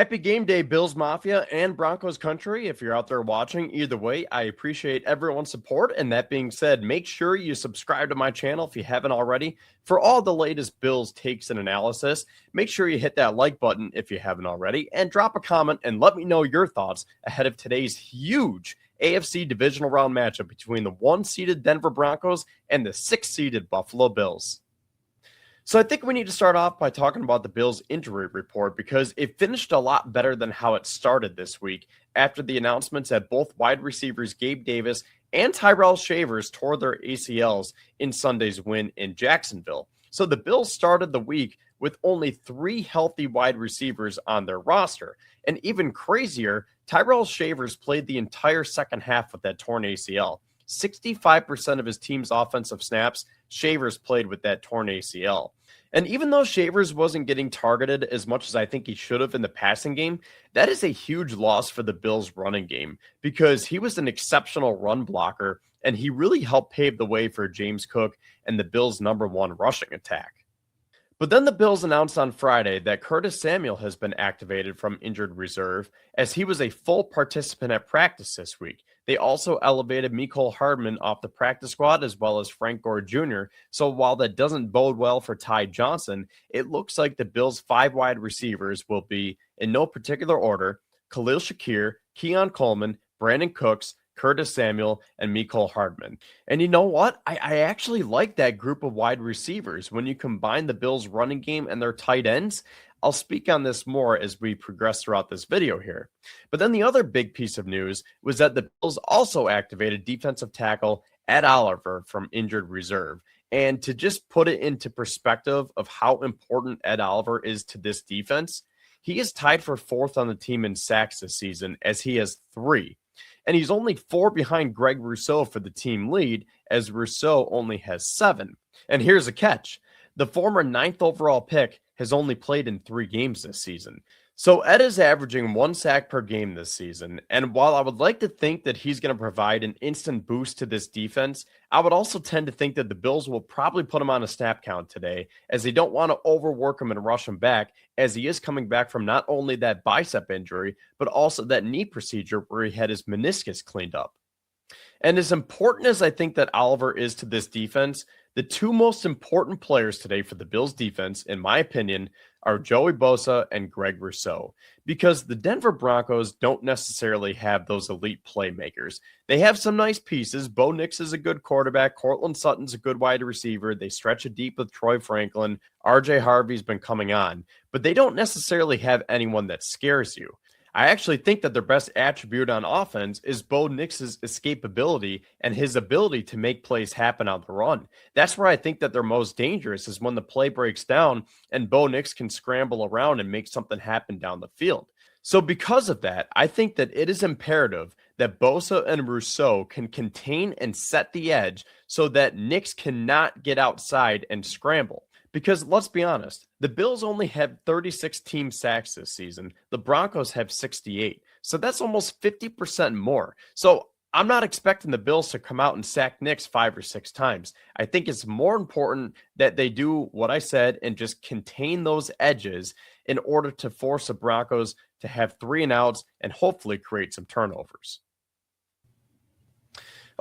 Happy game day, Bills Mafia and Broncos Country. If you're out there watching, either way, I appreciate everyone's support. And that being said, make sure you subscribe to my channel if you haven't already for all the latest Bills takes and analysis. Make sure you hit that like button if you haven't already and drop a comment and let me know your thoughts ahead of today's huge AFC Divisional Round matchup between the 1-seeded Denver Broncos and the 6-seeded Buffalo Bills. So I think we need to start off by talking about the Bills' injury report because it finished a lot better than how it started this week after the announcements that both wide receivers Gabe Davis and Tyrell Shavers tore their ACLs in Sunday's win in Jacksonville. So the Bills started the week with only 3 healthy wide receivers on their roster. And even crazier, Tyrell Shavers played the entire second half with that torn ACL. 65% of his team's offensive snaps, Shavers played with that torn ACL. And even though Shavers wasn't getting targeted as much as I think he should have in the passing game, that is a huge loss for the Bills' running game because he was an exceptional run blocker and he really helped pave the way for James Cook and the Bills' #1 rushing attack. But then the Bills announced on Friday that Curtis Samuel has been activated from injured reserve as he was a full participant at practice this week. They also elevated Mecole Hardman off the practice squad as well as Frank Gore Jr. So while that doesn't bode well for Ty Johnson, it looks like the Bills' 5 wide receivers will be, in no particular order, Khalil Shakir, Keon Coleman, Brandon Cooks, Curtis Samuel, and Mecole Hardman. And you know what? I actually like that group of wide receivers when you combine the Bills' running game and their tight ends. I'll speak on this more as we progress throughout this video here. But then the other big piece of news was that the Bills also activated defensive tackle Ed Oliver from injured reserve. And to just put it into perspective of how important Ed Oliver is to this defense, he is tied for 4th on the team in sacks this season as he has 3. And he's only 4 behind Greg Rousseau for the team lead, as Rousseau only has 7. And here's a catch. The former 9th overall pick has only played in 3 games this season. So Ed is averaging 1 sack per game this season. And while I would like to think that he's going to provide an instant boost to this defense, I would also tend to think that the Bills will probably put him on a snap count today as they don't want to overwork him and rush him back as he is coming back from not only that bicep injury, but also that knee procedure where he had his meniscus cleaned up. And as important as I think that Oliver is to this defense, the 2 most important players today for the Bills defense, in my opinion, are Joey Bosa and Greg Rousseau, because the Denver Broncos don't necessarily have those elite playmakers. They have some nice pieces. Bo Nix is a good quarterback. Cortland Sutton's a good wide receiver. They stretch it deep with Troy Franklin. RJ Harvey's been coming on, but they don't necessarily have anyone that scares you. I actually think that their best attribute on offense is Bo Nix's escapability and his ability to make plays happen on the run. That's where I think that they're most dangerous is when the play breaks down and Bo Nix can scramble around and make something happen down the field. So because of that, I think that it is imperative that Bosa and Rousseau can contain and set the edge so that Nix cannot get outside and scramble. Because let's be honest, the Bills only have 36 team sacks this season. The Broncos have 68. So that's almost 50% more. So I'm not expecting the Bills to come out and sack Nix 5 or 6 times. I think it's more important that they do what I said and just contain those edges in order to force the Broncos to have 3 and outs and hopefully create some turnovers.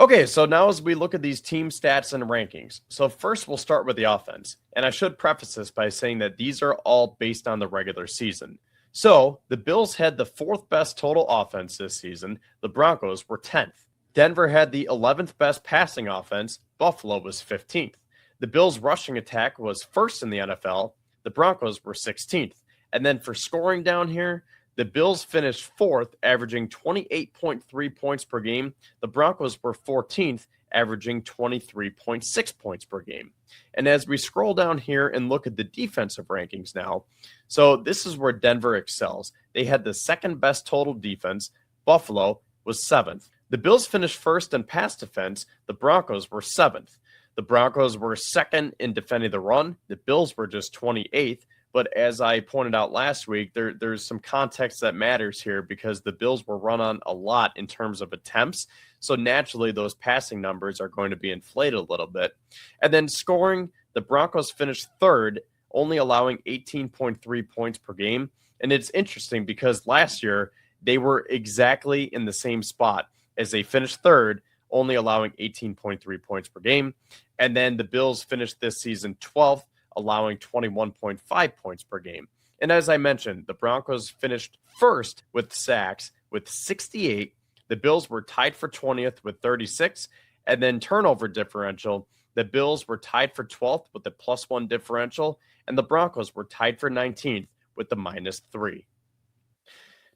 Okay, so now as we look at these team stats and rankings, so first we'll start with the offense. And I should preface this by saying that these are all based on the regular season. So the Bills had the 4th best total offense this season. The Broncos were 10th. Denver had the 11th best passing offense. Buffalo was 15th. The Bills' rushing attack was 1st in the NFL. The Broncos were 16th. And then for scoring down here, the Bills finished 4th, averaging 28.3 points per game. The Broncos were 14th, averaging 23.6 points per game. And as we scroll down here and look at the defensive rankings now, so this is where Denver excels. They had the 2nd best total defense. Buffalo was 7th. The Bills finished 1st in pass defense. The Broncos were 7th. The Broncos were 2nd in defending the run. The Bills were just 28th. But as I pointed out last week, there's some context that matters here because the Bills were run on a lot in terms of attempts. So naturally, those passing numbers are going to be inflated a little bit. And then scoring, the Broncos finished 3rd, only allowing 18.3 points per game. And it's interesting because last year they were exactly in the same spot as they finished third, only allowing 18.3 points per game. And then the Bills finished this season 12th, allowing 21.5 points per game. And as I mentioned, the Broncos finished first with sacks with 68. The Bills were tied for 20th with 36. And then turnover differential, the Bills were tied for 12th with a +1 differential, and the Broncos were tied for 19th with the -3.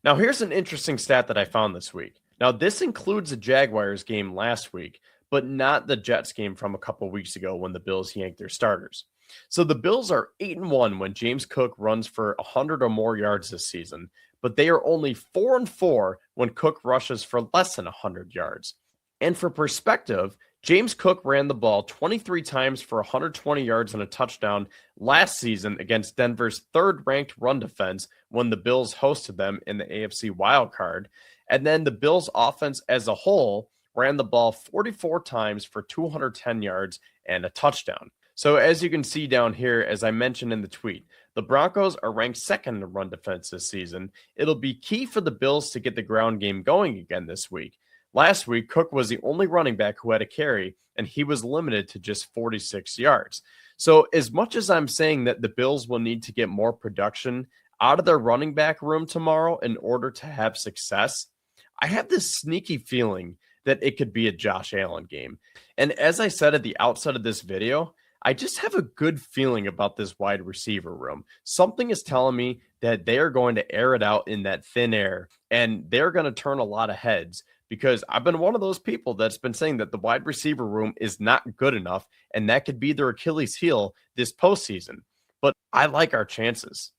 Now, here's an interesting stat that I found this week. Now, this includes the Jaguars game last week, but not the Jets game from a couple weeks ago when the Bills yanked their starters. So the Bills are 8-1 when James Cook runs for 100 or more yards this season, but they are only 4-4 when Cook rushes for less than 100 yards. And for perspective, James Cook ran the ball 23 times for 120 yards and a touchdown last season against Denver's third-ranked run defense when the Bills hosted them in the AFC wildcard. And then the Bills' offense as a whole ran the ball 44 times for 210 yards and a touchdown. So as you can see down here, as I mentioned in the tweet, the Broncos are ranked second in run defense this season. It'll be key for the Bills to get the ground game going again this week. Last week, Cook was the only running back who had a carry, and he was limited to just 46 yards. So as much as I'm saying that the Bills will need to get more production out of their running back room tomorrow in order to have success, I have this sneaky feeling that it could be a Josh Allen game. And as I said at the outset of this video, I just have a good feeling about this wide receiver room. Something is telling me that they are going to air it out in that thin air, and they're going to turn a lot of heads. Because I've been one of those people that's been saying that the wide receiver room is not good enough, and that could be their Achilles heel this postseason. But I like our chances.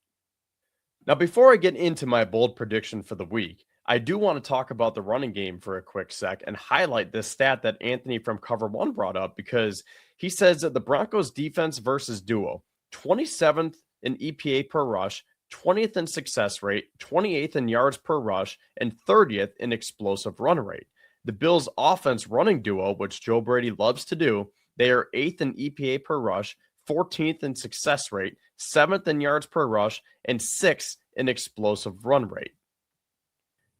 Now, before I get into my bold prediction for the week, I do want to talk about the running game for a quick sec and highlight this stat that Anthony from Cover One brought up, because he says that the Broncos defense versus duo, 27th in EPA per rush, 20th in success rate, 28th in yards per rush, and 30th in explosive run rate. The Bills' offense running duo, which Joe Brady loves to do, they are 8th in EPA per rush, 14th in success rate, 7th in yards per rush, and 6th in explosive run rate.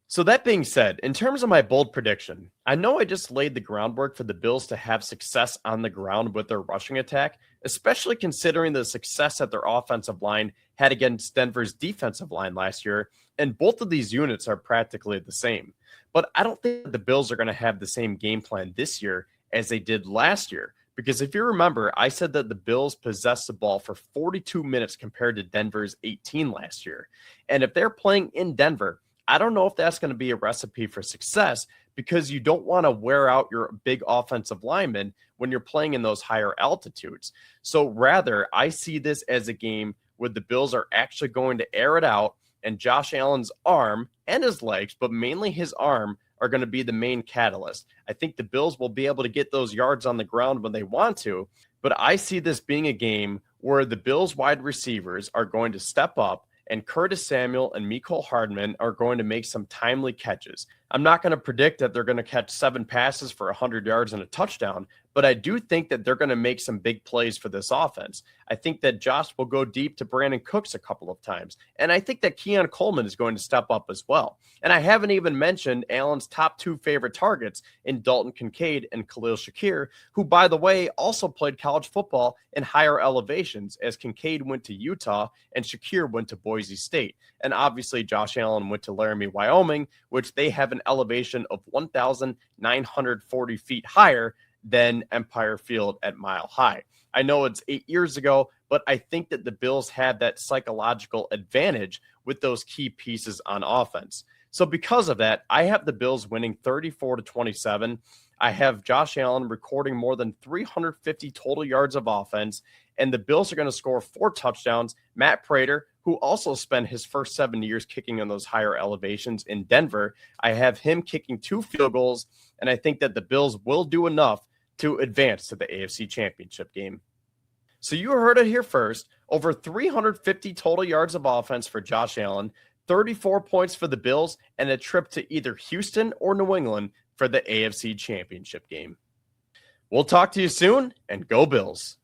So that being said, in terms of my bold prediction, I know I just laid the groundwork for the Bills to have success on the ground with their rushing attack, especially considering the success that their offensive line had against Denver's defensive line last year, and both of these units are practically the same. But I don't think the Bills are going to have the same game plan this year as they did last year, because if you remember, I said that the Bills possessed the ball for 42 minutes compared to Denver's 18 last year. And if they're playing in Denver, I don't know if that's going to be a recipe for success, because you don't want to wear out your big offensive linemen when you're playing in those higher altitudes. So rather, I see this as a game where the Bills are actually going to air it out, and Josh Allen's arm and his legs, but mainly his arm, are going to be the main catalyst. I think the Bills will be able to get those yards on the ground when they want to, but I see this being a game where the Bills wide receivers are going to step up, and Curtis Samuel and Mecole Hardman are going to make some timely catches. I'm not going to predict that they're going to catch 7 passes for 100 yards and a touchdown, but I do think that they're going to make some big plays for this offense. I think that Josh will go deep to Brandon Cooks a couple of times, and I think that Keon Coleman is going to step up as well. And I haven't even mentioned Allen's top 2 favorite targets in Dalton Kincaid and Khalil Shakir, who, by the way, also played college football in higher elevations, as Kincaid went to Utah and Shakir went to Boise State. And obviously Josh Allen went to Laramie, Wyoming, which they have an elevation of 1,940 feet higher than Empire Field at Mile High. I know it's 8 years ago, but I think that the Bills had that psychological advantage with those key pieces on offense. So because of that, I have the Bills winning 34-27. I have Josh Allen recording more than 350 total yards of offense, and the Bills are going to score 4 touchdowns. Matt Prater, who also spent his first 7 years kicking on those higher elevations in Denver, I have him kicking 2 field goals, and I think that the Bills will do enough to advance to the AFC Championship game. So you heard it here first. Over 350 total yards of offense for Josh Allen, 34 points for the Bills, and a trip to either Houston or New England for the AFC Championship game. We'll talk to you soon, and go Bills.